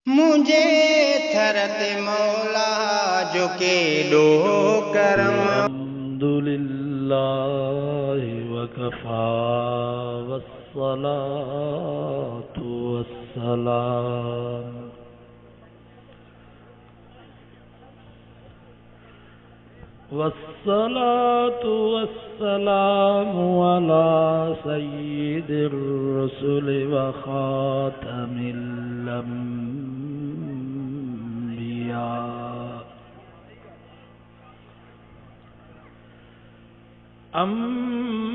मुझे थरत मौला जो के डो करम। अल्हम्दुलिल्लाहि वकफा वस्सलातु वस्सलाम वस्सलातु वस्सलामु अला सय्यिदिर रुसुलि व खातमिल अंबिया। अम्मा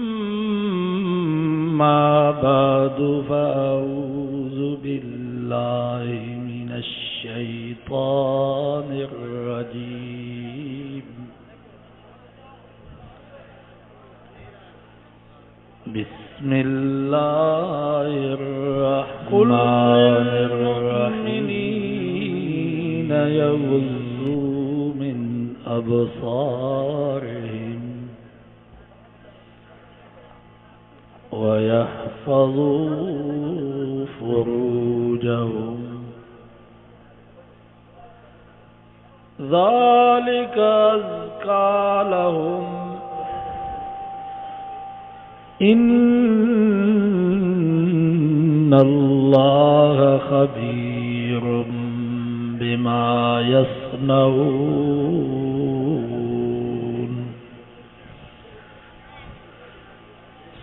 बअदु फ़अऊज़ु बिल्लाहि मिनश शैतानिर रजीम। बिस्मिल्लाहिर रहमानिर रहीम। यग़ुज़्ज़ू मिन अबसारिहिम वयहफ़ज़ू फ़ुरूजहुम ज़ालिका अज़्का लहुम इन्नल्लाह ख़बीरुम बिमा यस्नऊन।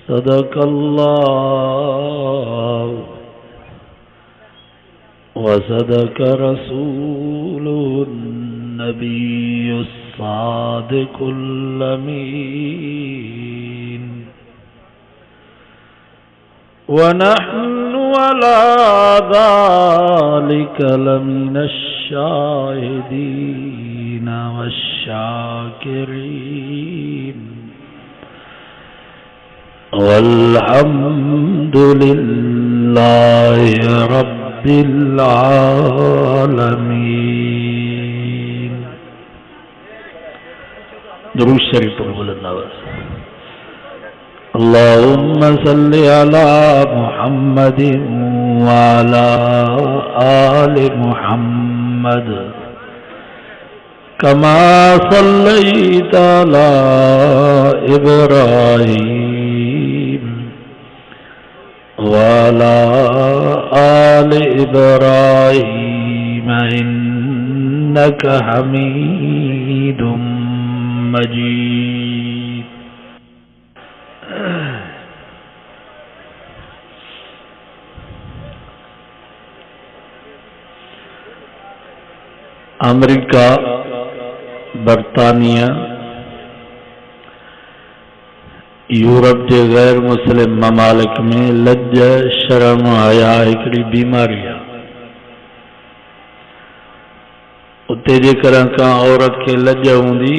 सदक़ल्लाह व सदक़ रसूलुन नबियुस सादिक़ुल अमीन। व नहनु अला ज़ालिका लमिनश शाहिदीन वश्शाकिरीन। वल्हम्दुलिल्लाहि रब्बिल आलमीन। दुरूद शरीफ पर बुलंद आवाज़। अल्लाहुम्मा सल्लि अला मुहम्मदिन व अला आलि मुहम्मद कमा सल्लैता अला इब्राहीम व अला आलि इब्राहीम इन्नका हमीदुम मजीद। अमेरिका, बरतानिया, यूरोप के गैर मुस्लिम ममालिक में लज्ज शर्म हया हिकिड़ी बीमारी आहे। उते जेकर का औरत के लज्ज हूंदी,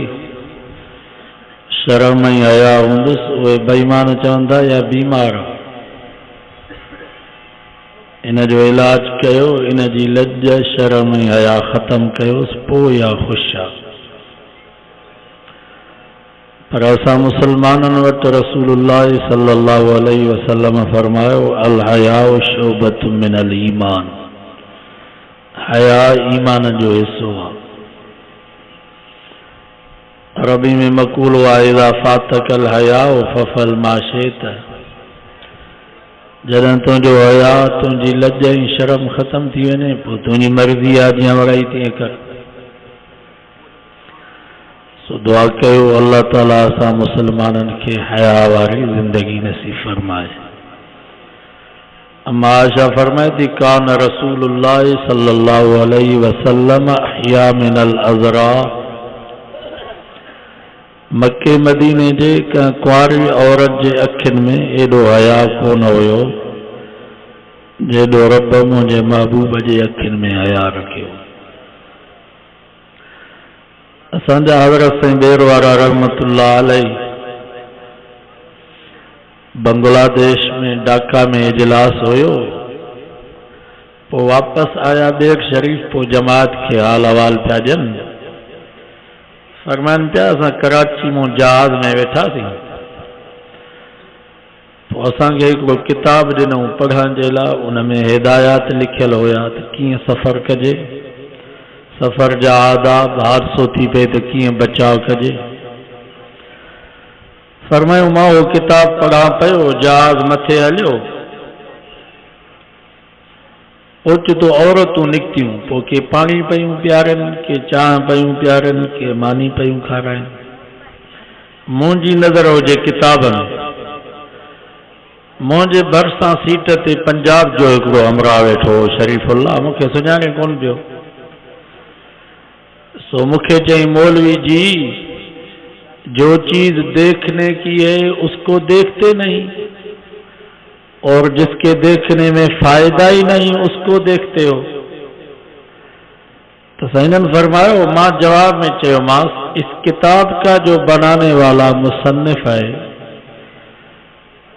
शर्म ऐं हया हूंदुसि, उहे बेईमान चवंदा या बीमार आहे। इन जो इलाज कयो, इन जी लज्ज शर्म ऐं हया ख़त्म कयोसि, पोइ या ख़ुशि आहे। पर असां मुसलमाननि वटि रसूलुल्लाह सल्लल्लाहु अलैहि वसल्लम फरमायो, अल हयाउ शुअबतुम मिनल ईमान। हया ईमान जो हिस्सो आहे। अरबी में मक़ूल आहे, इज़ा फ़ातकल हयाउ फ़फ़अल मा शिअत। जॾहिं तुंहिंजो हया, तुंहिंजी लज्ज ऐं शर्म ख़त्म थी वञे, पोइ तुंहिंजी मर्ज़ी आहे, जीअं वराई तीअं कर। सो दुआ कयो अल्लाह ताला असां मुसलमाननि खे हया वारी ज़िंदगी नसीब फरमाए। अम्मा आयशा फरमाए थी, कान रसूलुल्लाह सल्लल्लाहु अलैहि वसल्लम अहया मिनल अज़रा। मक्के मदीने जे कंहिं कुंवारी औरत जे अखियुनि में एॾो हया कोन हुयो जेॾो रब मुंहिंजे महबूब जे अखियुनि में हया रखियो। असांजा हज़रत साईं बेर वारा रहमतुल्लाह अलैहि बांग्लादेश में ढाका में इजलास हुयो, पोइ वापसि आया बेर शरीफ़, पोइ जमात खे हाल अहवाल पिया ॾियनि। फरमाइनि पिया, असां कराची मां जहाज़ में वेठासीं, असांखे हिकिड़ो किताब ॾिनऊं पढ़ण जे लाइ, उन में हिदायत लिखियल हुया त कीअं सफ़र कजे, सफ़र जा आदाब, हादसो थी पए त कीअं बचाव कजे। फरमायूं मां उहो किताब पढ़ा पियो, जहाज़ मथे हलियो, ओचितो औरतूं निकितियूं, पोइ के पाणी पयूं पियारनि, के चांहि पयूं पियारनि, के मानी पयूं खाराइनि। मुंहिंजी नज़र हुजे किताब में। मुंहिंजे भरिसां सीट ते पंजाब जो हिकिड़ो अमरा वेठो हो, शरीफ़ुल्लाह, मूंखे सुञाणे कोन पियो। सो मूंखे चई, मौलवी जी, जो चीज देखने की है उसको देखते नहीं, और जिसके देखने में फायदा ही नहीं उसको देखते हो। तो सैनन फरमायो, मां जवाब में चयो मास, इस किताब का जो बनाने वाला मुसन्निफ है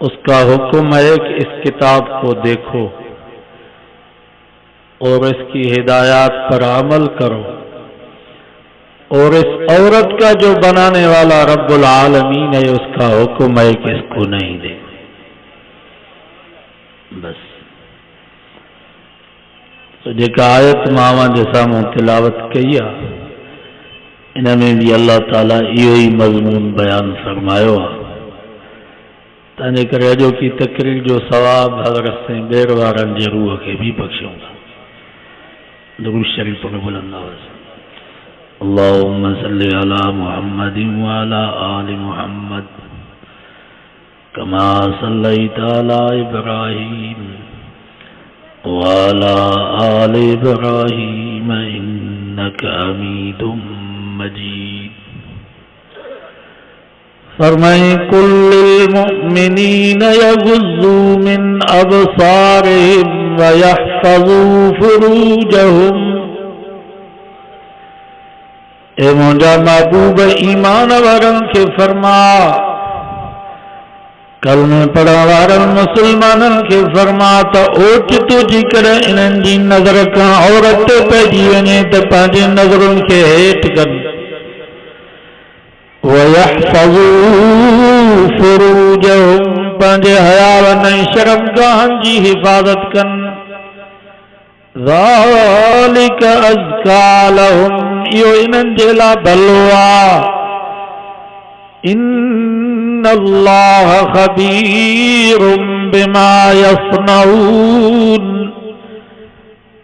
उसका हुक्म है कि इस किताब को देखो और इसकी हिदायत पर अमल करो, और इस औरत का जो बनाने वाला रब्बुल आलमीन है उसका हुक्म है कि इसको नहीं दे। बस तो जेका आयत मां जे साम्हूं तिलावत कई आहे, इन में भी अल्लाह ताला इहो ई मज़मून बयान फरमायो आहे। तंहिंजे करे अॼोकी तकरीर जो सवाब हज़रत से ॿेर वारनि जे रूह खे बि बख़्शियूं था। दुरूद शरीफ़ में बुलंदावाज़ अल्लाहुम्मा सल्लि अला मुहम्मद व अला आलि मुहम्मद कमा सल्लैता अला इब्राहीम व अला आलि इब्राहीम इन्नका हमीदुम मजीद। फरमाए, कुल्लिल मुमिनीन यग़ुज़्ज़ू मिन अबसारिहिम व यहफ़ज़ू फ़ुरूजहुम। ए मुंहिंजा महबूब ईमान वारनि खे फरमा, कलमे पढ़ण वारनि मुसलमाननि खे फरमा त ओचितो जी करे इन्हनि जी नज़र खां औरत पइजी वञे त पंहिंजे नज़रुनि खे हेठि कनि। वयहफ़ज़ू फ़ुरूजहुम, पंहिंजे हयावन ऐं शर्मगाहनि जी हिफ़ाज़त कनि। ज़ालिक अज़का लहुम, इहो इन्हनि जे लाइ भलो आहे। इन्नल्लाह ख़बीरुम बिमा यसनऊन।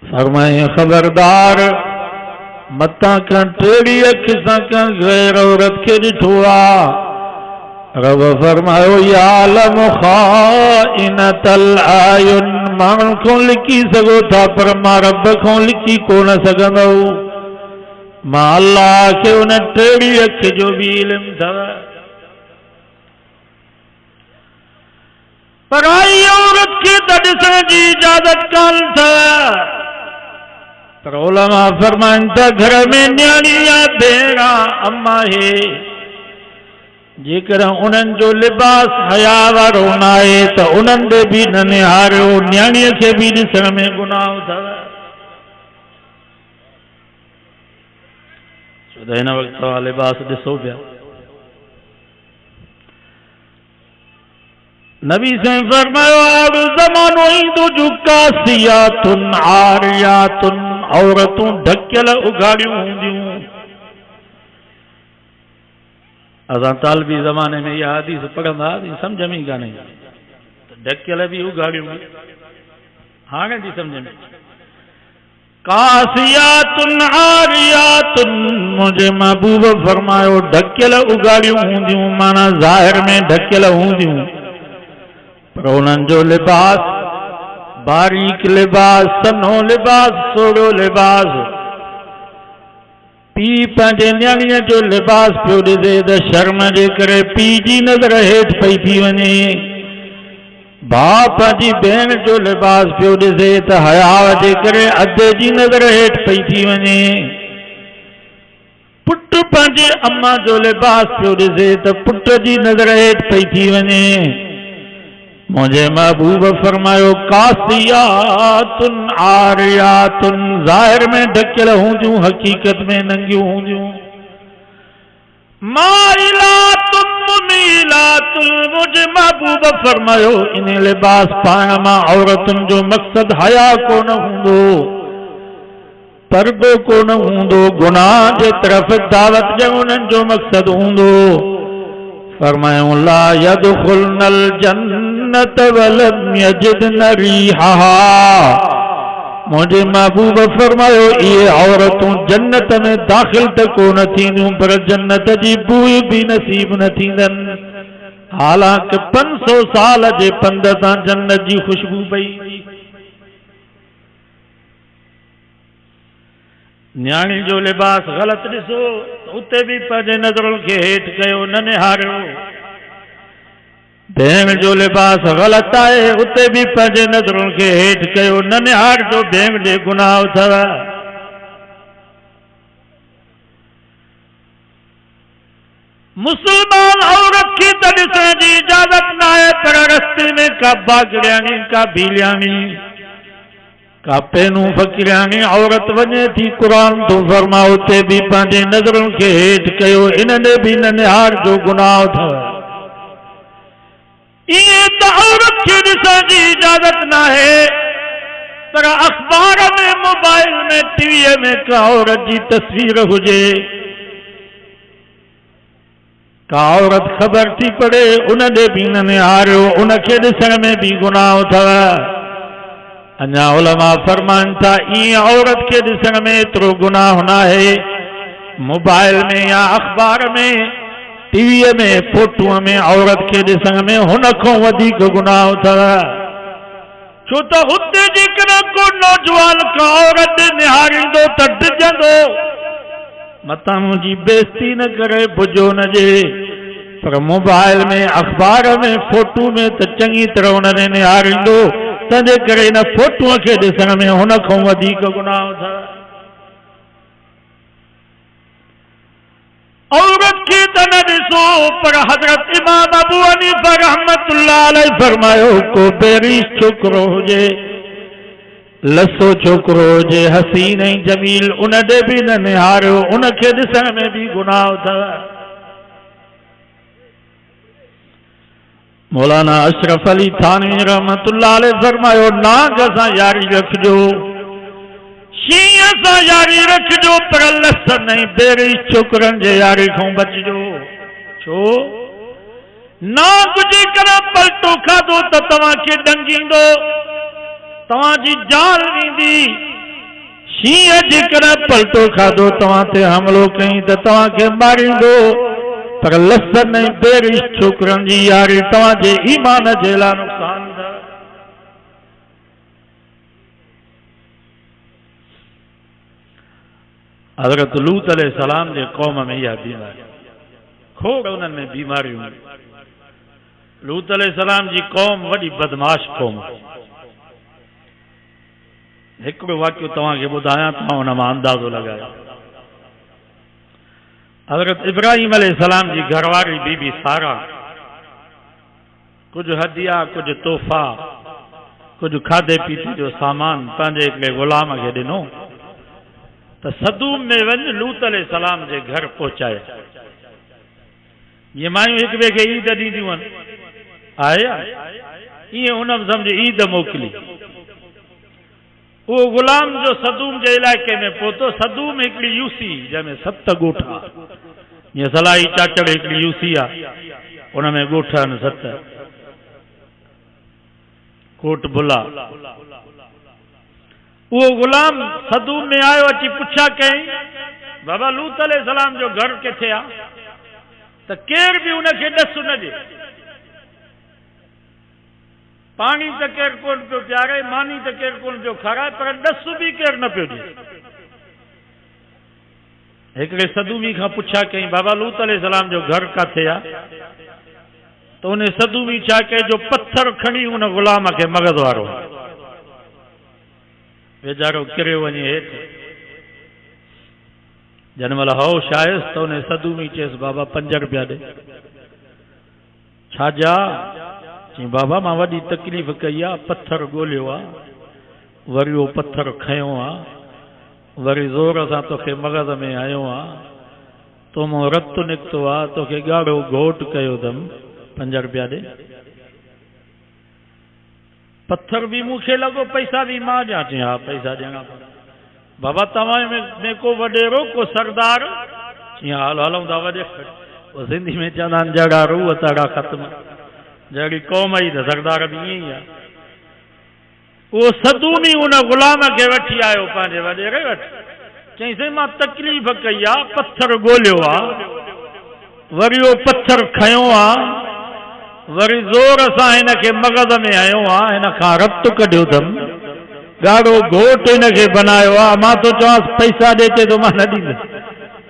फरमाए, खबरदार, मतां खां टेड़ी अख सां खां गैर औरत खे ॾिठो आहे। रब फरमायो, यालम ख़ाइनतल आयुन, माण्हुनि खां लिकी सघो था पर मां रब खां लिकी कोन सघंदो। मां अल्लाह खे उन टेड़ी अख जो बि इल्मु अथव। पराई औरत खे त ॾिसण जी इजाज़त कान अथव, पर उलमा फरमाइनि था घर में न्याणी या भेण अम्मा है, जेकर उन्हनि जो लिबास हया वारो न आहे त उन्हनि ॾे बि न निहारियो, न्याणीअ खे बि ॾिसण में गुनाह अथव। छो त हिन वक़्तु तव्हां लिबास ॾिसो पिया। नबी साईं फरमायो, और ज़मानो ईंदो जो कासियातुन आरियातुन, औरतूं ढकियल उघाड़ियूं हूंदियूं। असां तालबी ज़माने में इहा हदीस पढ़ंदा हुआसीं, सम्झ में ई कान्हे, ढकियल बि उघाड़ियूं, हाणे थी सम्झ में। कासियातुन आरियातुन, मुंहिंजे महबूब फरमायो ढकियल उघाड़ियूं हूंदियूं, माना ज़ाहिर में ढकियल हूंदियूं, पर उन्हनि जो लिबास बारीक लिबास, सन्हो लिबास, सोड़ो लिबास। पी पंहिंजे न्याणीअ जो लिबास पियो ॾिसे त शर्म जे करे पीउ जी नज़र हेठि पई थी वञे। भाउ पंहिंजी भेण जो लिबास पियो ॾिसे त हया जे करे अधे जी नज़र हेठि पई थी वञे। पुट पंहिंजे अम्मा जो लिबास पियो ॾिसे त पुट जी नज़र हेठि पई थी वञे। मुंहिंजे महबूब फरमायो, कासियातुन आरियातुन, ज़ाहिर में ढकियल हूंदियूं, हकीकत में नंगियूं हूंदियूं। माइलातुन जमीलातुल, मुझे महबूब फरमायो इन लिबास पाया मां औरतुन जो मकसद हया को न हूंदो, पर्दो को न हूंदो, गुनाह जे तरफ़ दावत जो उन्हनि जो मकसद हूंदो। फरमायो ला यदखुलनल जन्नत वलम यजिदन रीहा, मुझे महबूब फरमायो ये औरतूं जन्नत में दाखिल त कोन थींदियूं पर जन्नत जी बूई भी नसीब न थींदनि, हालांकि 500 साल जे पंध तां जन्नत जी खुशबू पई। न्याणी जो लिबास ग़लत ॾिसो उते भी पंहिंजे नज़रुनि खे हेठि कयो न निहारियो, भेण जो लिबास ग़लत है उते भी पंहिंजे नज़रुनि खे हेठि कयो न निहारिजो, भेण जे गुनाह अथव। मुसलमान औरत की त ॾिसण जी इजाज़त न आहे, पर रस्ते में का बागड़ियानी, का भीलियानी, का पेनू फ़कीरानी औरत वञे थी, क़ुरान तो फरमा उते भी पंहिंजे नज़रुनि खे हेठि कयो, इन्हनि भी न निहारिजो, गुनाह अथव। ये तो औरत के ॾिसण जी इजाज़त न है, पर अखबार में, मोबाइल में, टीवी में का औरत जी तस्वीर हुजे, का औरत ख़बर थी पड़े, उनने भी न निहारियो, उनके ॾिसण में भी गुनाह अथव। अञा उलमा फरमाइनि था ये औरत के ॾिसण में एतिरो गुनाह न है, मोबाइल में या अखबार में, टीवी में, फोटुअ में औरत के ॾिसण में हुन खां वधीक गुनाह अथव। छो त हुते जेकॾहिं को नौजवान का औरत निहारींदो त डिॼंदो, मतां मुंहिंजी बेइज़्ती न करे भुजो न जे, पर मोबाइल में, अखबार में, फोटू में त चङी तरह उन्हनि निहारींदो, तंहिंजे करे इन फोटूअ खे ॾिसण में हुन खां वधीक गुनाह अथव। औरत की त न ॾिसो, पर हज़रत इमाम अबू हनीफा रहमतुल्लाह अलैह फरमायो को बेरीश छोकिरो हुजे, लसो छोकिरो हुजे, हसीन ऐं जमील, उन ॾे भी न निहारियो, उनखे ॾिसण में भी गुनाह अथव। मौलाना अशरफ अली थानवी रहमतुल्लाह अलैह फरमायो नाग सां यारी रखिजो, शींहं सां यारी रखिजो, पर लसन ऐं बेरीश छोकरनि जे यारी खां बचिजो। छो? नाग जेकॾहिं पलटो खाधो त तव्हांखे ॾंगींदो, तव्हांजी जान वेंदी, शींहं जेकॾहिं पलटो खाधो तव्हां ते हमिलो कई त तव्हांखे मारींदो, पर लसन ऐं बेरीश छोकरनि जी यारी तव्हांजे ईमान जे लाइ नुक़सान अथव। हज़रत लूत अलैहिस्सलाम जे कौम में इहा बीमारी, खोड़ उन्हनि में बीमारियूं। लूत अलैहिस्सलाम जी कौम वॾी बदमाश कौम। हिकिड़ो वाक़ियो तव्हांखे ॿुधायां, तव्हां हुन मां अंदाज़ो लॻायो। हज़रत इब्राहिम अलैहिस्सलाम जी घरवारी बीबी सारा कुछ हदिया, कुछ तोहफ़ा, कुछ खाधे पीते जो सामान पंहिंजे हिकिड़े ग़ुलाम खे ॾिनो त सदूम में वञ लूत अलैहिस्सलाम जे घर पहुचाए। ये मायूं हिक ॿिए खे ईद ॾींदियूं आहिनि, आया ईअं हुन सम्झ ईद मोकिली। वो गुलाम जो सदूम जे इलाइक़े में पहुतो। सदूम हिकिड़ी यूसी जंहिंमें 7 ॻोठा, जीअं सलाई चाचड़ हिकिड़ी यूसी आहे, उनमें ॻोठ आहिनि 7, कोट बुला। वो गुलाम सदूम में आयो, अची पुछा कई बाबा लूत अलैहिस्सलाम जो घर किथे आहे, त केर बि उनखे ॾस न ॾे। पानी त केरु कोन पियो प्यारे, मानी त केरु कोन पियो खाराए, पर ॾस बि केरु न पियो ॾे। हिकिड़े सदूमी खां पुछा कई बाबा लूत अलैहिस्सलाम जो घर किथे आहे, त उन सदूमी छा कयो जो पत्थर खणी उन ग़ुलाम खे मग़ज़ वारो वेचारो किरियो वञे हेठि। जन महिल होश आयुसि त उन सदूमी चयसि बाबा 5 रुपया ॾे। छाजा? चई बाबा मां वॾी तकलीफ़ कई आहे, पत्थर ॻोल्हियो आहे, वरी उहो पत्थर खयो आहे, वरी ज़ोर सां तोखे मग़ज़ में आयो आहे, तो मूं रत निकितो आहे, तोखे ॻाढ़ो घोट कयो अथमि, 5 रुपया ॾे। पत्थर भी मूंखे लॻो, पैसा भी मां ॾियां। चई हा पैसा ॾियणा पवंदा। बाबा तव्हां में को वॾेरो, को सरदार? चई हलो हलूं था वॾे। वो सिंधी में चवंदा आहिनि जहिड़ा रूह तहिड़ा ख़त्म। जहिड़ी क़ौम ई त सरदार बि ईअं ई आहे। उहो सदूनी उन ग़ुलाम खे वठी आयो पंहिंजे वॾेरे वटि। चई साईं मां तकलीफ़ कई आहे, पत्थर ॻोल्हियो आहे, वरी उहो पत्थर खयो आहे, वरी ज़ोर सां हिन खे मग़ज़ में हयो आहे, हिन खां रत कढियो अथमि, ॻाढ़ो घोट हिन खे बनायो आहे। मां तो चवांसि पैसा ॾे, चए थो मां न ॾींदुसि।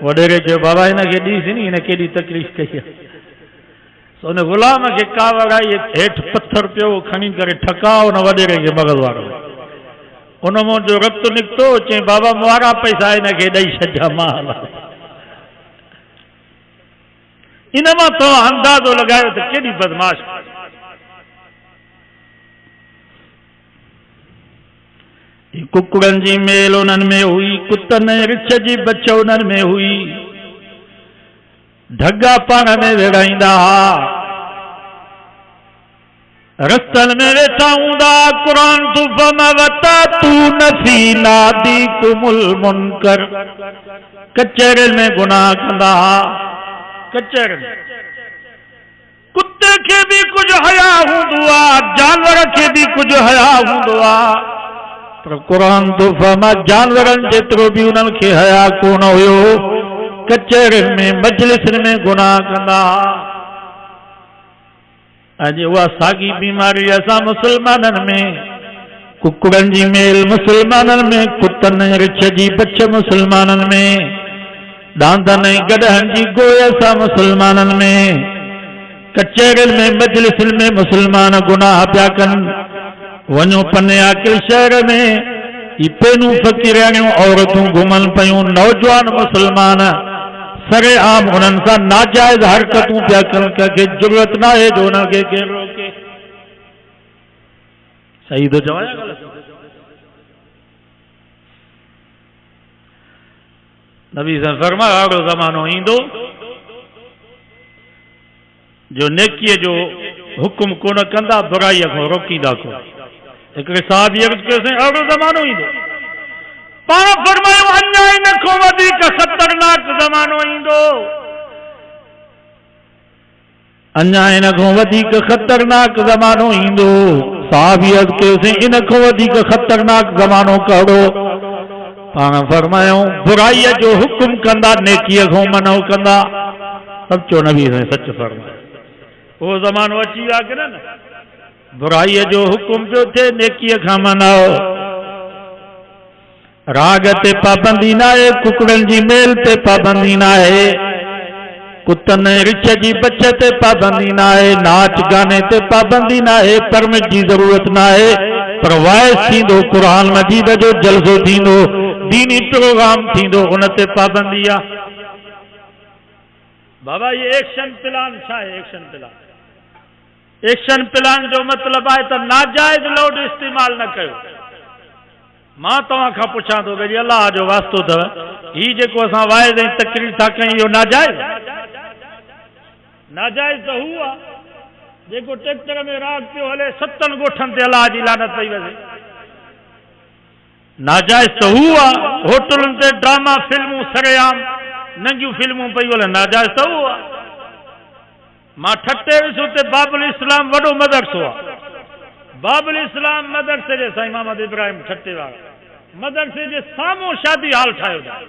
वॾेरे चयो बाबा हिन खे ॾींसि नी, हिन केॾी तकलीफ़ कई आहे। उन ग़ुलाम खे कावड़ आई, हेठि पत्थर पियो खणी करे ठकाओ उन वॾेरे खे मग़ज़ वारो। उन मां जो रत निकितो। चई बाबा वारा पैसा हिन खे ॾेई छॾिया, मां हलां। इन मां तव्हां अंदाज़ो लॻायो त केॾी बदमाश। कुकड़नि जी मेल उन्हनि में हुई, कुतनि रिछ जी बच उन्हनि में हुई, ढगा पाण में विड़ाईंदा हा, रस्तनि में वेठा हूंदा, क़ुरान तू फमवता तू नफी नादी कुमुल मुनकर। कचहरियुनि में गुनाह कंदा हा, कचहरियुनि। कुत्ते खे भी कुछ हया हूंदो आहे, जानवर खे भी कुछ हया हूंदो आहे, पर क़ुरान तो फरमा जानवरनि जेतिरो भी उन्हनि खे हया कोन हुयो। कचहरियुनि में मजलिसुनि में गुनाह कंदा हा। अॼु उहा साॻी बीमारी असां मुस्लमाननि में, कुकड़नि जी मेल मुस्लमाननि में, कुतनि रिछ जी बच मुस्लमाननि में, दांदनि गॾहनि जी गोय असां मुस्लमाननि में, कचहरियुनि में मजलिसुनि में मुस्लमान गुनाह पिया कनि। वञो पने आकिल शहर में, ई पेनू फ़कीराणियूं औरतूं घुमनि पयूं, नौजवान मुस्लमान सरे आम उन्हनि सां नाजायज़ हरकतूं पिया कनि। कंहिंखे ज़रूरत न आहे जो उन्हनि खे केरु रोके। सही थो चवां या ग़लति? नबी सां फरमायो अहिड़ो ज़मानो ईंदो जो नेकीअ जो हुकुम कोन कंदा, बुराईअ खां रोकींदा कोन। हिकिड़े साहबी अर्ज़ कयोसीं अहिड़ो ज़मानो ईंदो। पाण फरमायो अञा इन खां वधीक ख़तरनाक ज़मानो ईंदो, अञा इन खां वधीक ख़तरनाक ज़मानो ईंदो। साहबी अर्ज़ कयोसीं इन खां वधीक ख़तरनाक ज़मानो कहिड़ो? पाण फरमायो बुराईअ जो हुकुम कंदा, नेकीअ खां मनो कंदा। सचो नबी साईं सच फरमायो। वो ज़मानो अची वियो आहे कि न? बुराईअ जो हुकुम पियो थिए, नेकीअ खां मनाओ। राग ते पाबंदी न आहे, कुकड़नि जी मेल ते पाबंदी न आहे, कुतनि रिछ जी बच ते पाबंदी न आहे, नाच गाने ते पाबंदी न आहे, परमिट जी ज़रूरत न आहे, पर वाइस थींदो, क़ुरान मजीद जो जलसो थींदो, दीनी प्रोग्राम थींदो, उन ते पाबंदी आहे। बाबा ये एक्शन प्लान छा आहे? एक्शन प्लान, एक्शन प्लान जो मतलब आहे त नाजायज़ लाउड इस्तेमाल न कयो। मां तव्हां खां पुछां थो भई अल्लाह जो वास्तो अथव, ही जेको असां वाइज़ ऐं तकरीर था कयूं इहो नाजायज़? नाजायज़ त हू आहे जेको ट्रैक्टर में राग पियो हले, 7 ॻोठनि ते अलाह जी लानत पई वञे। नाजायज़ त हू आहे होटलुनि ते ड्रामा फिल्मूं सरेआम नंगियूं फिल्मूं पई हलनि, नाजायज़ त हू आहे। मां ठटे वियुसि उते बाबुल इस्लाम वॾो मदरसो आहे। बाबुल इस्लाम मदरसे जे साईं मोहम्मद इब्राहिम ठटे वारा मदरसे जे साम्हूं शादी हाल ठाहियो अथऊं।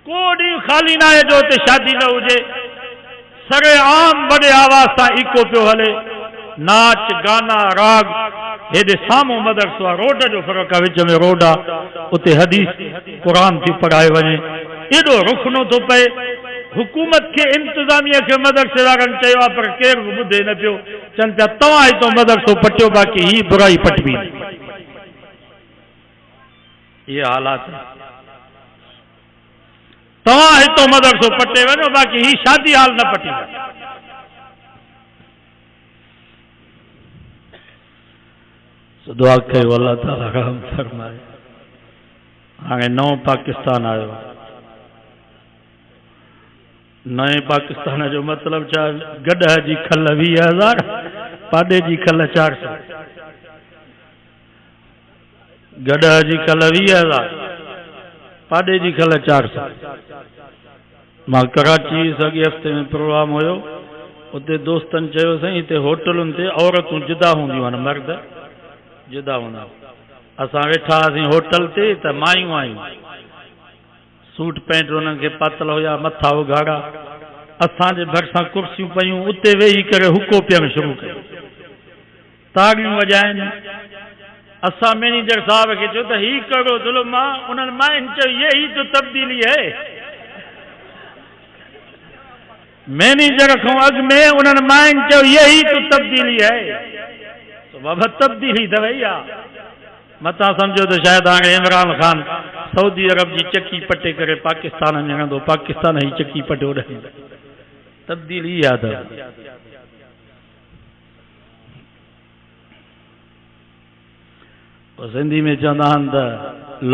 को ॾींहुं ख़ाली न आहे जो उते शादी न हुजे। सरे आम वॾे आवाज़ सां इको पियो हले, नाच गाना राग। हेॾे साम्हूं मदरसो आहे, रोड जो फ़र्क़ु आहे, विच में रोड आहे, उते हदीस क़ुरान थी पढ़ाए वञे। एॾो रुखनो थो पए। हुकूमत के इंतजामिया के मदरसे वारनि चयो आहे, पर केरु बि ॿुधे न पियो। चवनि पिया तव्हां ई तो मदरसो पटियो, बाक़ी ही बुराई पटबी। ये हालात तव्हां ही तो मदरसो पटे वञो, बाक़ी ही शादी हाल न पटी। दुआ कयो अल्लाह ताला रहम फरमाए। हाणे नओं पाकिस्तान आयो, नए पाकिस्तान जो मतलब छा गॾह जी खल 20,000 पाॾे जी खल 400 गॾह जी खल 20,000 पाॾे जी खल 400 मां कराची सॻे हफ़्ते में प्रोग्राम हुयो उते दोस्तनि चयो साईं हिते होटलुनि ते औरतूं जुदा हूंदियूं आहिनि मर्द जुदा हूंदा असां वेठा हुआसीं होटल ते त मायूं आयूं सूट पैंट उन्हनि खे पातल हुया मथा उघाड़ा असांजे भरिसां कुर्सियूं पयूं उते वेही करे हुको पियणु शुरू कयो ताड़ियूं वॼाइनि असां मैनेजर साहब खे चयो त हीउ कहिड़ो ज़ुल्म आहे उन्हनि मायुनि चयो ये ही तो तब्दीली है मैनेजर खां अॻु में उन्हनि मायुनि चयो यही तो तब्दीली है तो बाबा तब्दीली त वई आहे मतां सम्झो त शायदि हाणे इमरान ख़ान सऊदी अरब जी चकी पटे करे पाकिस्तान में हणंदो पाकिस्तान जी चकी पटे उॾाईंदो तब्दीली आहे त सिंधी में चवंदा आहिनि त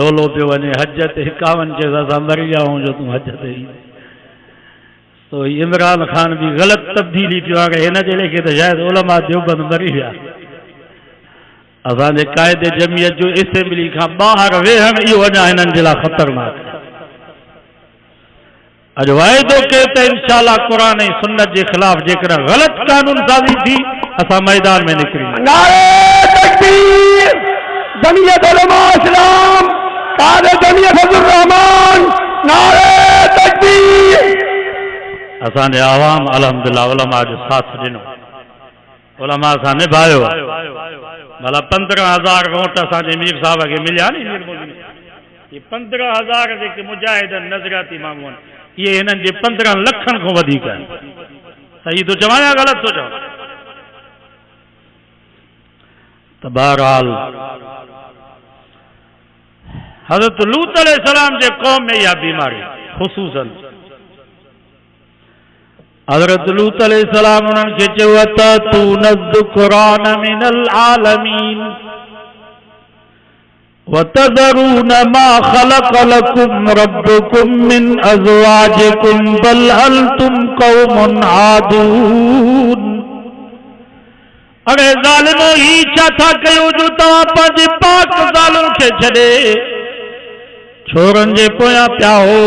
लोलो पियो वञे हज ते 51 चयो असां मरी विया आहियूं जो तूं हज ते तो इमरान ख़ान भी गलत तब्दीली पियो आहे हिन जे लेखे त शायदि उलमा देवबंद मरी विया असांजे क़ाइदे जमियत जो असेंबली खां ॿाहिरि वेहण इहो अञा हिननि जे लाइ ख़तरनाक आहे अॼु वाइदो कयो त इंशाअल्लाह क़ुरान ऐं सुन्नत जे ख़िलाफ़ जेकर ग़लत कानून साज़ी थी असां मैदान में निकिरी नारे तकबीर जमियत उलमा इस्लाम कादे जमियत फजल रहमान नारे तकबीर असांजे आवाम अल्हम्दुलिल्लाह उलमा जो साथ ॾिनो उलमा सां निभायो भला 15,000 वोट असांजे मीर साहब खे मिलिया नी मीर मोदी ये 15,000 जेके मुजाहिद नज़रियाती माण्हू आहिनि इहे हिननि जे 15 लखनि खां वधीक आहिनि सही थो चवां या ग़लति थो चवां त बहरहाल हज़रत लूत अलैहिस्सलाम जे क़ौम में इहा बीमारी ख़ुसूसन हज़रत लूत अलैहिस्सलाम उन्हनि खे चयो अततून ज़ुकरान मिनल आलमीन वतदरून मा ख़लक़ लकुम रब्बुकुम मिन अज़वाजिकुम बल अंतुम कौमुन आदून अरे ज़ालिमो ही छा था कयो जो तव्हां पंहिंजे पाक ज़ालुनि खे छॾे छोरनि जे पोयां पिया हो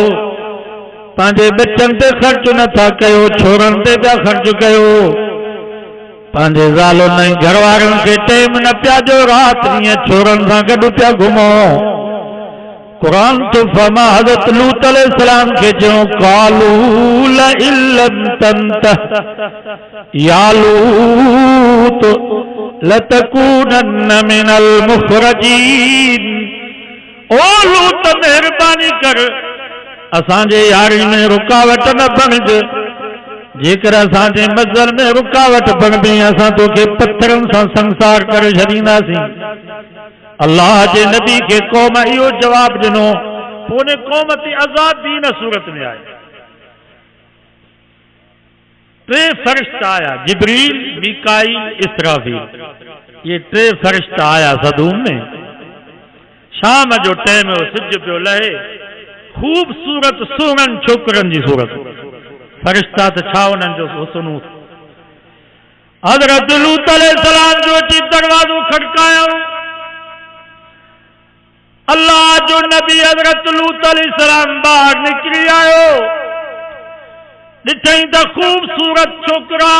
पंहिंजे बचनि ते ख़र्च नथा कयो छोरनि ते पिया ख़र्च कयो पंहिंजे ज़ालुनि ऐं घर वारनि खे टाइम न पिया ॾियो राति ॾींहं छोरनि सां गॾु पिया घुमो क़ुरान तो फरमा हज़रत लूत अलैहिस्सलाम के जो कालू लइन लम तंतह या लूत लतकूनन्न मिनल मुखरजीन ओ लूत मेहरबानी कर असांजे यारी में रुकावट न बणज जेकर असांजे मज़र में रुकावट बणबी असां तोखे पत्थरनि सां संसार करे छॾींदासीं अल्लाह जे नबी के कौम इहो जवाब ॾिनो पोइ कौम ते अज़ाब बि हिन सूरत में आया 3 फ़रिश्ता आया जिब्रील मीकाईल इसराफील ये 3 फ़रिश्ता आया सदूम में शाम जो टाइम हो सिज पियो लहे खूबसूरत सुहिणनि छोकरनि जी सूरत फ़रिश्ता त छा उन्हनि जो हुस्न हज़रत लूत अलैहिस्सलाम जो अची दरवाज़ो खड़कायो अल्लाह जो नबी हज़रत लूत अलैहिस्सलाम ॿाहिरि निकिरी आयो ॾिठई त खूबसूरत छोकरा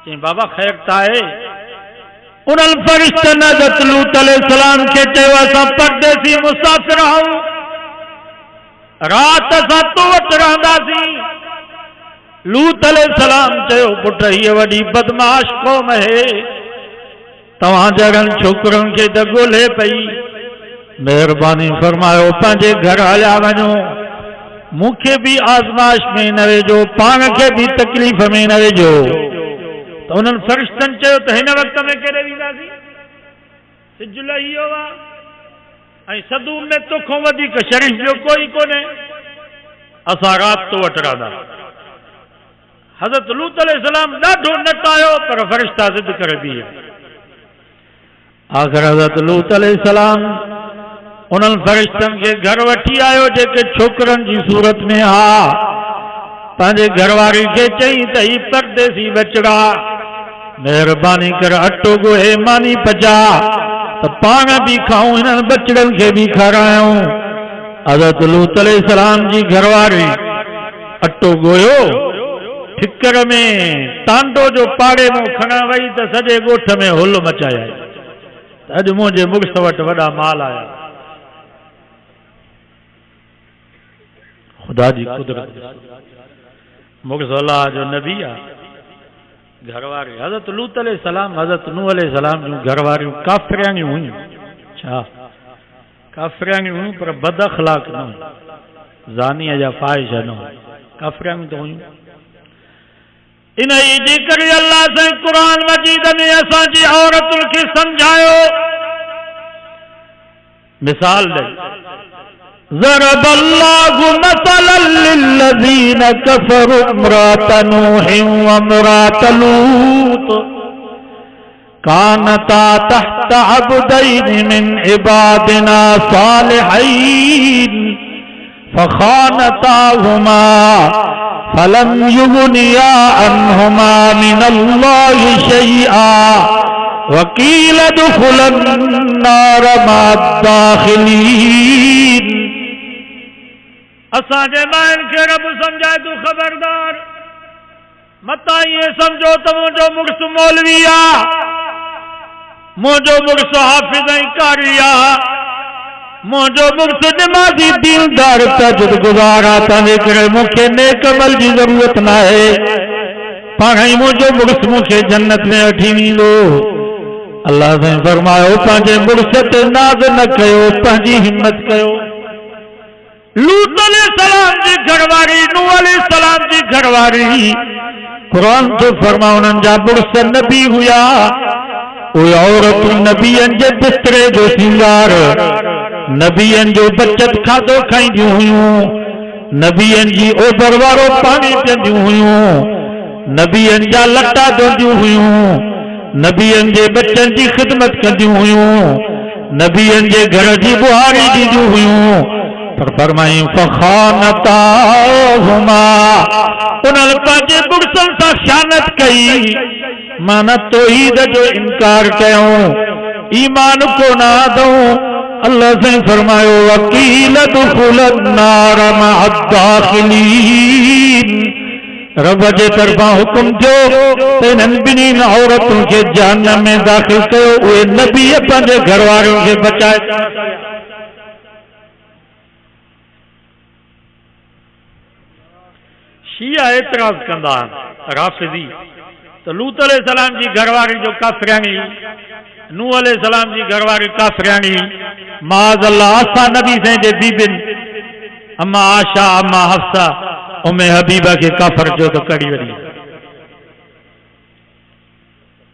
चई बाबा ख़ैर त आहे उन्हनि फ़रिश्तनि हज़रत लूत अलैहिस्सलाम खे चयो असां परदेसी मुसाफ़िर आहियूं रात असां तो वटि रहंदासीं लूत अलैहिस्सलाम चयो पुट हीअ वॾी बदमाश क़ौम है तव्हां जहिड़नि छोकरनि खे त ॻोल्हे पई मेहरबानी फरमायो पंहिंजे घर हलिया वञो मूंखे बि आज़माइश में न वेझो पाण खे बि तकलीफ़ में न वेझो त उन्हनि फ़रिश्तनि चयो त हिन वक़्त में केॾे वेंदासीं सिज लही वियो आहे ऐं सदूम में तोखों वधीक शरीफ़ ॿियो कोई कोन्हे असां राति तो वटि रहंदा हज़रत लूत अलैहिस्सलाम ॾाढो नटायो पर फ़रिश्ता ज़िद करे बीह आख़िर हज़रत लूत अलैहिस्सलाम उन्हनि फ़रिश्तनि खे घर वठी आयो जेके छोकरनि जी सूरत में हा पंहिंजे घरवारी खे चई त ही परदेसी बचड़ा मेहरबानी कर अटो ॻोहे मानी पचा त पाण बि खाऊं हिननि बचड़नि खे बि खारायूं। हज़रत लूत अलैहिस्सलाम जी घरवारी अटो ॻोयो ठिकर में तांडो जो पाड़े में खणा वई त सॼे ॻोठ में हुल मचाया। अॼु मुंहिंजे मुड़ुस वटि वॾा माल आया। खुदा जी कुदरत मुड़ुस अल्लाह जो नबी आहे। घरवारी हज़रत लूत अलैहिस्सलाम हज़रत नूह अलैहिस्सलाम जूं घरवारियूं काफ़िरानियूं हुयूं। छा काफ़िरानियूं हुयूं पर बद अख़लाक न हुयूं, ज़ानीअ जा फ़ाहिश न हुयूं, काफ़िरानियूं त हुयूं। इन जे करे अल्लाह साईं क़ुरान मजीद में असांजी औरतुनि खे सम्झायो। मिसाल ॾेई ضرب الله مثلا للذين كفروا امرأة نوح وامرأة لوط كانتا تحت عبدين من عبادنا صالحين فخانتاهما فلم يغنيا عنهما من الله شيئا وقيل ادخلا النار مع الداخلين। असांजे माइनि खे रब सम्झाए तूं ख़बरदार मता ईअं सम्झो त मुंहिंजो मुड़ुस मौलवी आहे, मुंहिंजो मुड़ुस हाफ़िज़ ऐं कारी आहे, मुंहिंजो मुड़ुस निमाज़ी दीनदार तहज्जुद गुज़ार आहे, तंहिंजे करे मूंखे नेक अमल जी ज़रूरत न आहे, पाण ई मुंहिंजो मुड़ुस मूंखे जन्नत में वठी वेंदो। अल्लाह ने फरमायो पंहिंजे मुड़ुस ते नाज़ न कयो, पंहिंजी हिम्मत कयो। लूत अलैहिस्सलाम जी घरवारी नूह अलैहिस्सलाम जी घरवारी कुरान तो फरमा उन्हनि जा मुड़ुस नबी हुया। उहे औरतूं नबियनि जे बिस्तरे जो सिंगार, नबियनि जो बचत खाधो खाईंदियूं हुयूं, नबियनि जी ओभर वारो पाणी पीअंदियूं हुयूं, नबियनि जा लटा धोंदियूं हुयूं, नबियनि जे बचनि जी ख़िदमत कंदियूं हुयूं, नबियनि जे घर जी बुहारी ॾींदियूं हुयूं। पर फरमायूं फखानताहुमा उन्हनि पंहिंजे मुड़ुसनि सां ख़यानत कई, माना तौहीद जो इनकार कयूं, ईमान कोन आदऊं। अल्लाह से फरमायो वकील दुखुलन नार मअ दाखिलीन। रब जे तरफ़ां हुकुम थियो त इन्हनि ॿिन्हिनि औरतुनि खे जहन्नम में दाख़िल कयो। उहे नबी पंहिंजे घर वारियुनि खे बचाए। शिया एतराज़ कंदा आहिनि राफ़िज़ी त लूत अलैहिस्सलाम जी घरवारी जो काफ़िरानी, नूह अलैहिस्सलाम जी घरवारी काफ़िरानी, माज़ अल्लाह असां नबी साईं जे बीबियुनि अम्मा आशा, अम्मा हफ्सा, उम्मे हबीबा खे काफ़िर जो त कड़ी वरी।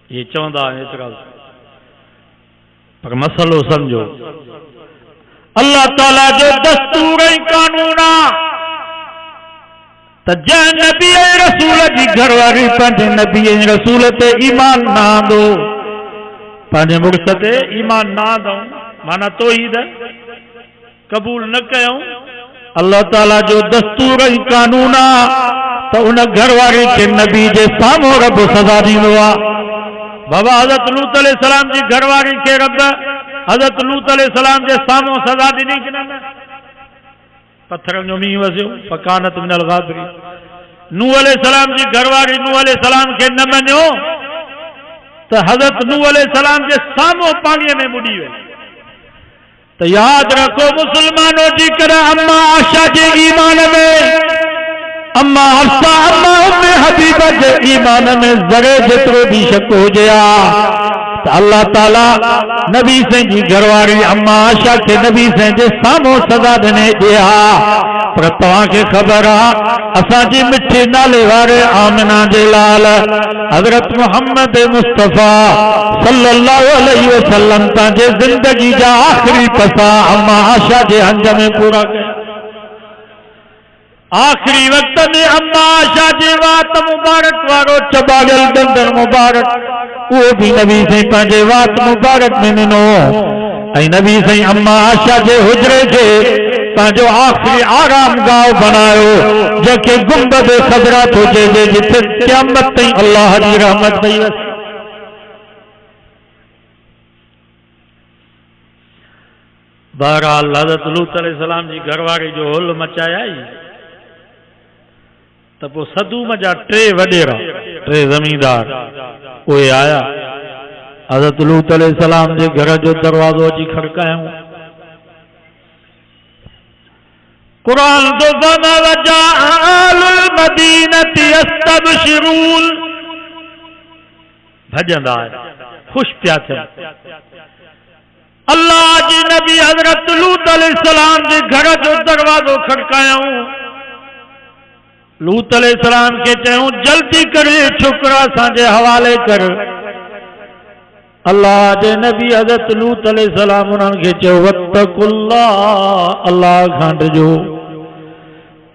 ये चवंदा आहिनि एतराज़, पर मसलो सम्झो अल्लाह ताला जो दस्तूर ऐं कानून आहे त जंहिं नबी ऐं रसूल जी घरवारी पंहिंजे नबी ऐं रसूल ते ईमान न आंदो, पंहिंजे मुड़ुस ते ईमान न आंदऊं, माना तौहीद क़बूल न कयूं। अल्लाह ताला जो दस्तूर ऐं कानून आहे त उन घरवारी खे नबी जे साम्हूं रब सज़ा ॾींदो आहे। बाबा हज़रत लूत अलैहिस्सलाम जी घरवारी खे रब हज़रत लूत अलैहिस्सलाम जे साम्हूं सज़ा ॾिनी कि न? पत्थरनि जो मींहुं वसियो, फकानत मिनल गाबिरीन। नूह अलैहिस्सलाम जी घरवारी नूह अलैहिस्सलाम खे न मञियो त हज़रत नूह अलैहिस्सलाम जे साम्हूं पाणीअ में बुॾी वई। त यादि रखो मुस्लमानों जी करे अम्मा आशा जे ईमान में, अम्मा हफ्सा, अम्मा उम्मे हबीबा जे ईमान में ज़रे जेतिरो भी शक हुजे आ त अल्लाह ताला नबी साईं जी घरवारी अम्मा आशा के नबी साईं जे साम्हूं सज़ा ॾिने ॾिया। पर तव्हांखे ख़बर आहे असांजी मिठे नाले वारे आमिना जे लाल हज़रत मोहम्मद मुस्तफ़ा सल्लल्लाहु अलैहि वसल्लम पंहिंजे ज़िंदगी जा आख़िरी पसा अम्मा आशा जे हंज में पूरा कया। आखिरी वक्त में अम्मा आशा जे वात मुबारक वारो चबागल दंदर मुबारक वो भी नबी से पंहिंजे वात मुबारक में ॾिनो ऐं नबी साईं अम्मा आशा जे हुजरे खे पंहिंजो आख़िरी आराम गाह बनायो जंहिंखे गुंबद खदरा थो चइजे जिथे क़यामत ताईं अल्लाह जी रहमत पई वसे। बहरहाल हज़रत लूत अलैहिस्सलाम जी घरवारी जो हुल मचाया ई त पोइ सदूम जा टे वॾेरा टे ज़मींदार उहे आया हज़रत लूत अलैहिस्सलाम जे घर जो दरवाज़ो अची खड़कायूं। कुरान तो फमा वजाअल मदीनति यस्तबशिरून भजंदा खुश पिया थियनि। अल्लाह जी नबी हज़रत लूत अलैहिस्सलाम जे घर जो दरवाज़ो खड़कायूं। लूत अलैहिस्सलाम के चयूं जल्दी करे छोकरा असांजे हवाले कर। अल्लाह जे नबी हज़रत लूत अलैहिस्सलाम उन्हनि खे चयो वत्तकुल्लाह अल्लाह खां डिजो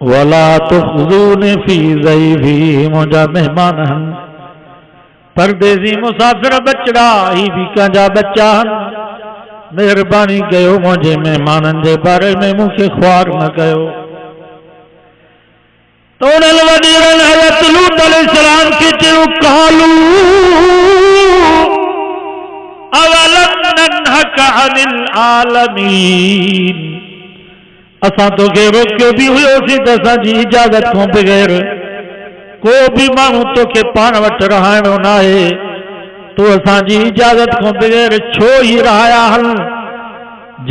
वला तुख़्ज़ूनी फी ज़ैफ़ी मुंहिंजा महिमान आहिनि परदेसी मुसाफ़िर बचड़ा ही भी कंहिंजा बच्चा आहिनि महिरबानी कयो मुंहिंजे महिमाननि जे बारे में मूंखे ख्वार न कयो। तो उन्हनि वॾेरनि हज़रत लूत अलैहिस्सलाम खे चयो कालू अवलम नन्हक अनिल आलमीन असां तोखे रोकियो बि हुयोसीं त असांजी इजाज़त खां बग़ैर को बि माण्हू तोखे पाण वटि रहाइणो न आहे तू असांजी इजाज़त खां बग़ैर छो ई रहाया हल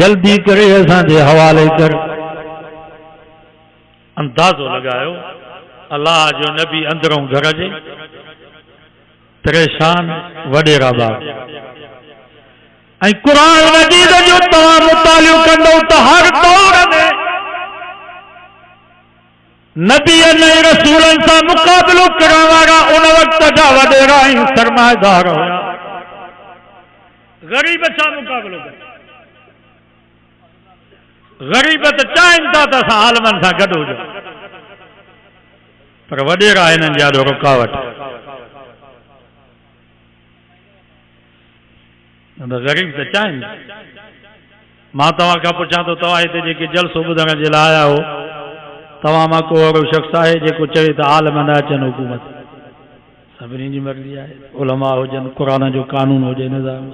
जल्दी करे असांजे हवाले कर। अंदाज़ो लॻायो अल्लाह जो नबी अंदरों घर जे परेशान वॾेरा ॿार ऐं क़ुरान मजीद जो तव्हां मुतालियो कंदो त हर दौर में नबीअनि ऐं रसूलनि सां मुक़ाबिलो करण वारा उन वक़्त जा वॾेरा ऐं सरमाएदार हुया। ग़रीब सां मुक़ाबिलो कर ग़रीब त चाहिनि था त असां आलमनि सां गॾु हुजूं पर वॾेरा हिननि जा रुकावट। ग़रीब त चाहिनि। मां तव्हां खां पुछां थो तव्हां हिते जेके जलसो ॿुधण जे लाइ आया हो तव्हां मां को अहिड़ो शख़्स आहे जेको चवे त आलम न अचनि हुकूमत सभिनी जी मर्ज़ी आहे उलमा हुजनि क़ुरान जो कानून हुजे निज़ाम।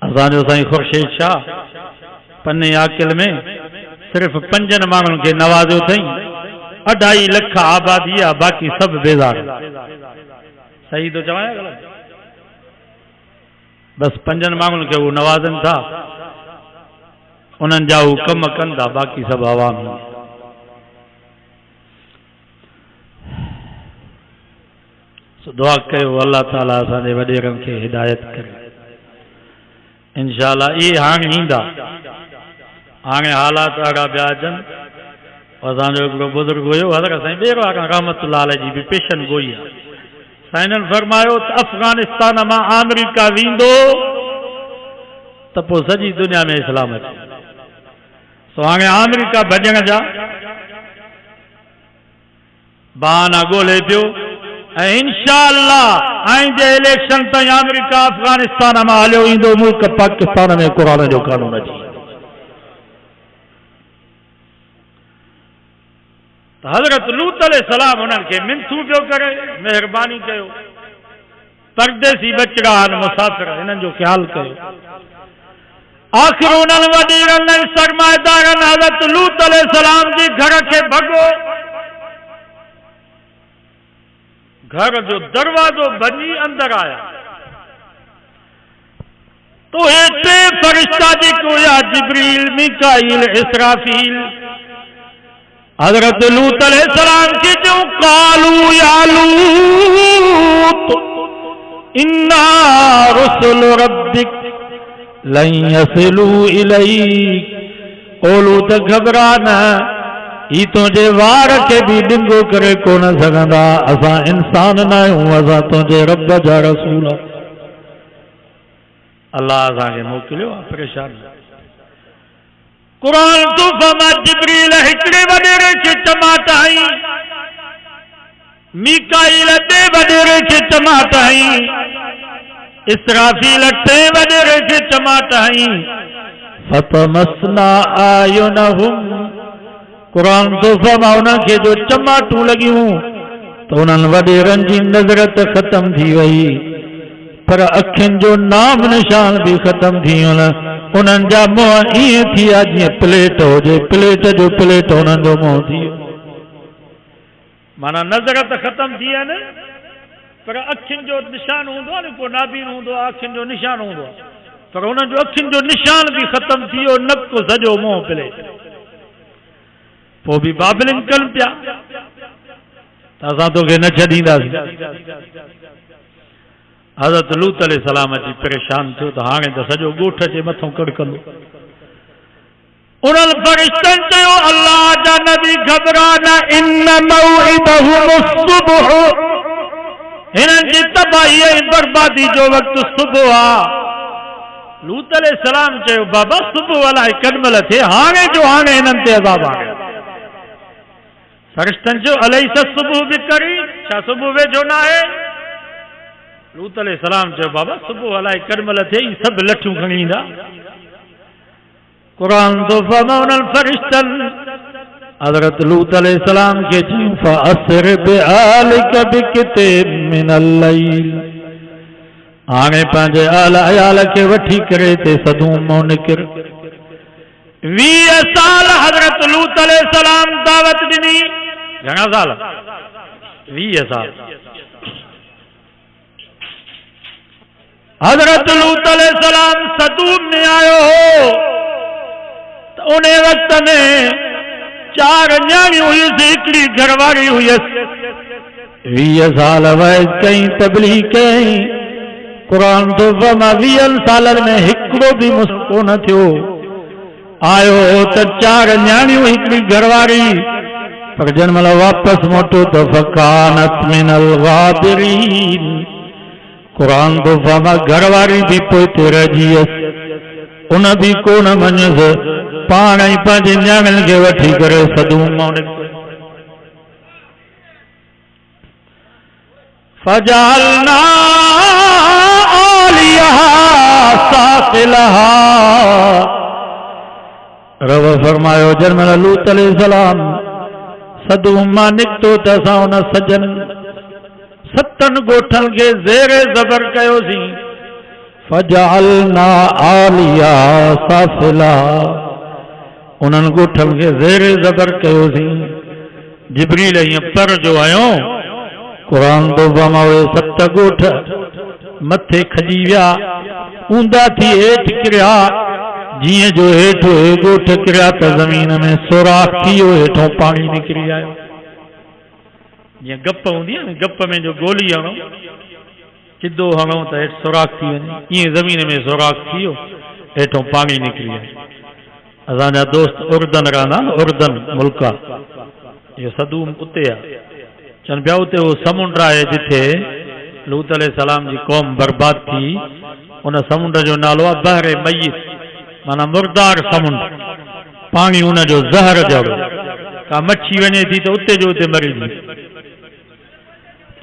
असांजो साईं ख़ुर्शीद शाह पन्ने आकिल में सिर्फ़ 5 माण्हुनि खे नवाज़ियो अथई 2.5 लख आबादी आहे बाक़ी सभु बेज़ार। सही तो चवां ग़लति? बस 5 माण्हुनि खे उहो नवाज़नि था उन्हनि जा हू कम कनि था बाक़ी सभु आवाम। दुआ कयो अल्लाह ताला असांजे वॾेरनि खे हिदायत करे इंशाअल्लाह। इहे हाणे ईंदा हाणे हालात अहिड़ा पिया अचनि। असांजो हिकिड़ो बुज़ुर्ग हुयो हज़रत साईं ॿेरो आहे रहमतुल्लाह अलैह जी बि पेशन गोई आहे। साईं फरमायो त अफ़गानिस्तान मां अमेरिका वेंदो त पोइ सॼी दुनिया में इस्लाम अचे। सो हाणे अमेरिका भॼण जा बहाना ॻोल्हे पियो ऐं इंशाअल्लाह आईंदे इलेक्शन ताईं अमेरिका अफ़गानिस्तान मां हलियो ईंदो मुल्क पाकिस्तान में क़ुरान जो कानून अची। हज़रत लूत अलैहिस्सलाम उन्हनि खे मिनथू पियो करे महिरबानी कयो परदेसी बचड़ा मुसाफ़िर हिननि जो ख्याल कयो। आख़िर उन्हनि वॾेरनि ऐं सरमाएदारनि हज़रत लूत अलैहिस्सलाम जे घर खे भॻो। घर जो दरवाज़ो भञी अंदर आया तो हे 3 फरिश्ता जेके हुया जिब्रील मीकाईल इसराफील हज़रत लूत अलैहिस्सलाम के जो कालू या लूत इन्ना रुसुल रब्बिक लन यसिलू इलैक ओलू त घबरा न ही तुझे वार के भी डिंगो करे कोन सघंदा असां इंसान न आहियूं असां तुझे रब जा रसूल। अल्लाह असांखे मोकिलियो आहे परेशान। क़ुरान तो फमा जिब्रील हिकिड़े वॾेरे खे चमाट हई मीकाईल 2 वॾेरे खे चमाट हई इसराफील 3 वॾेरे खे चमाट हई फतमसना आयुनहुम कुरान तो फरमा उनखे जो चमाटू लगियूं तो उन्हनि वडेरनि जी नज़रत ख़त्म थी वई पर अखियुनि जो नाम निशान भी ख़त्म थी वियो उन्हनि जा मुंहं ईअं थी विया जीअं प्लेट हुजे प्लेट जो प्लेट उन्हनि जो मुंहुं थी वियो माना नज़र त ख़त्म थी विया न पर अखियुनि जो निशान हूंदो आहे न को नाबीन हूंदो आहे अखियुनि जो निशान हूंदो आहे पर उन्हनि जो अखियुनि जो निशान बि ख़त्म थी वियो नक सॼो मुंहुं प्लेट पोइ बि बाबलिन कनि पिया त असां तोखे न छॾींदासीं हज़रत लूत अलैहिस्सलाम अची परेशान थियो त हाणे त सॼो ॻोठ जे मथां कड़कंदो उन्हनि फ़रिश्तनि चयो अल्लाह जा नबी घबरा न इन मौइदहुम सुबुह हिननि जी तबाही ऐं बर्बादी जो वक़्तु सुबुह आहे लूत अलैहिस्सलाम चयो बाबा सुबुह अलाए केॾीमहिल थिए हाणे जो हाणे हिननि ते अज़ाब आहे फ़रिश्तनि चयो अलैस सुबुह बि करी छा सुबुह वेझो न आहे लूत अलैहिस्सलाम चयो बाबा सुबुह अलाए केॾीमहिल थिए ई सभु लठियूं खणी ईंदा कुरान तो फरमा उन्हनि फ़रिश्तनि हज़रत लूत अलैहिस्सलाम खे चयूं फ़अस्र बिअहलिक बिक़ितिन मिनल लैल हाणे पंहिंजे आल अयाल खे वठी करे ते सदूम मां निकिर 20 साल हज़रत लूत अलैहिस्सलाम दावत ॾिनी घणा साल 20 साल हज़रत लूत अलैहिस्सलाम सदूम में आयो हो तो उन वक़्त में 4 न्याणियूं हुयुसि हिकिड़ी घरवारी हुयसि 20 साल वैस कई तबलीग कई कुरान तो फरमा 20 सालनि में हिकिड़ो बि मुस्को न थियो आयो त 4 न्याणियूं हिकिड़ी घरवारी पर जन महिल वापसि मोटो त फकानत मिनल गाबिरीन कुरान तो फरमा घरवारी भी पोइते रहिजी वियसि उन भी कोन मञियसि पाण ई पंहिंजे न्याणियुनि खे वठी करे सदूम मां निकितो फजअलना आलियहा साफिलहा रब फरमायो जन महिल लूत अलैहिस्सलाम सदूम मां निकितो त असां उन सजन 7 ॻोठनि खे ज़ेरे ज़बर कयोसीं फजअलना आलिया साफिला उन्हनि ॻोठनि खे ज़ेरे ज़बर कयोसीं जिब्रील ईअं पर जो आयो कुरान तो फरमा उहे 7 ॻोठ मथे खजी विया ऊंधा थी हेठि किरिया जीअं जो हेठि ॻोठ किरिया त ज़मीन में सुराख थी वियो हेठों पाणी निकिरी आयो जीअं गप हूंदी आहे न गप में जो गोली हणो सिधो हणो त हेठि सुराख थी वञे ईअं ज़मीन में सुराख थी वियो हेठों पाणी निकिरी आयो असांजा दोस्त उर्दन रहंदा न उर्दन मुल्क आहे इहो सदूम उते आहे चवनि पिया उते उहो समुंड आहे जिथे लूत अलैहिस्सलाम जी क़ौम बर्बाद थी उन समुंड जो नालो आहे बहरे मय्यत माना मुर्दार समुंड पाणी उनजो ज़हर जहिड़ो का मच्छी वञे थी त उते जो उते मरी थी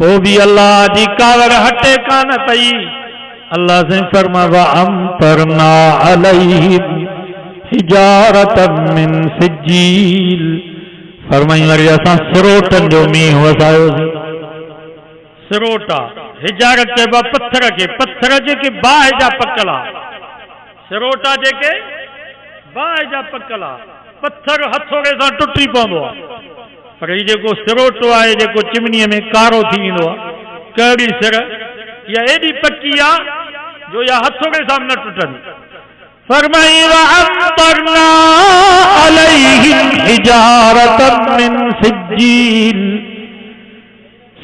पोइ बि अल्लाह जी कावर हटे कान पई अल्लाह से फरमा वअमतरना अलैहिम हिजारतम मिन सिज्जील फरमाई वरी असां सिरोटनि जो मींहुं वसायोसीं सिरोटा हिजारत चइबो पत्थर खे पत्थर जेके बाहि जा पकल आहे सिरोटा जेके बाहि जा पकल आहे पत्थर हथोड़े सां टुटी पवंदो आहे पर ही जेको सिरोटो आहे जेको चिमनीअ में कारो थी वेंदो आहे कहिड़ी सिर इहा एॾी पकी आहे जो इहा हथोड़े सां न टुटंदी फरमाई वअमतरना अलैहिम हिजारतम मिन सिज्जील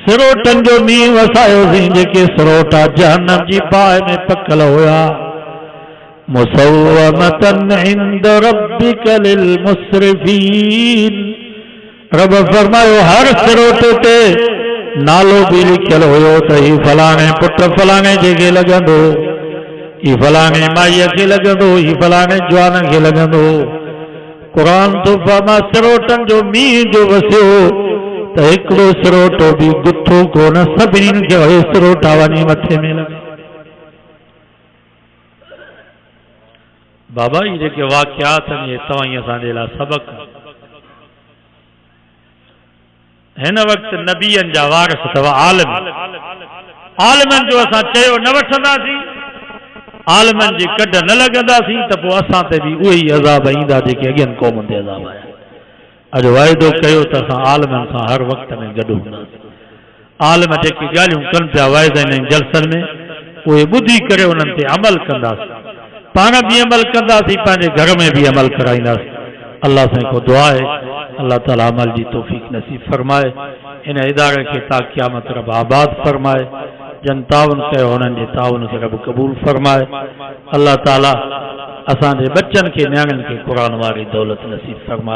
सिरोटनि जो मींहुं वसायोसीं जेके सिरोटा जहन्नम जी बाहि में पकल हुया मुसव्वमतन इंद रब्बिक लिल मुस्रिफीन रब फरमायो हर सिरोटे ते नालो भी लिखियल हुयो त ही फलाणे पुट फलाणे जेके लॻंदो ही फलाणे माईअ खे लॻंदो ही फलाणे जवान खे लॻंदो कुरान तो फरमा सिरोटनि जो मींहुं जो वसियो त हिकिड़ो सिरोटो बि गुथो कोन सभिनीनि खे उहे सिरोटा वञी मथे में लॻे बाबा ये जेके वाक़ियात आहिनि तव्हां असांजे लाइ सबक़ हिन वक़्तु नबीअनि जा वारिस अथव आलिम आलिमनि जो असां चयो न वठंदासीं आलिमनि जी कढ न लॻंदासीं त पोइ असां ते बि उहे ई अज़ाब ईंदा जेके अॻियनि क़ौमुनि ते अज़ाब आया अॼु वाइदो कयो त असां आलिमनि सां हर वक़्त में गॾु हूंदासीं आलिम जेकी ॻाल्हियूं कनि पिया वाइदा आहिनि जलसनि में उहे ॿुधी करे उन्हनि ते अमल कंदासीं पाण बि अमल कंदासीं पंहिंजे घर में बि अमल कराईंदासीं अल्लाह सां को दुआ आहे अल्लाह ताला अमल जी तौफ़ीक़ नसीब फरमाए इन इदारे खे ता क़यामत रब आबाद फरमाए जन ताउन कयो उन्हनि जे ताउन खे रब क़बूल फरमाए अल्लाह ताला असांजे बच्चनि खे नियाणियुनि खे क़ुरान वारी दौलत नसीब फरमाए।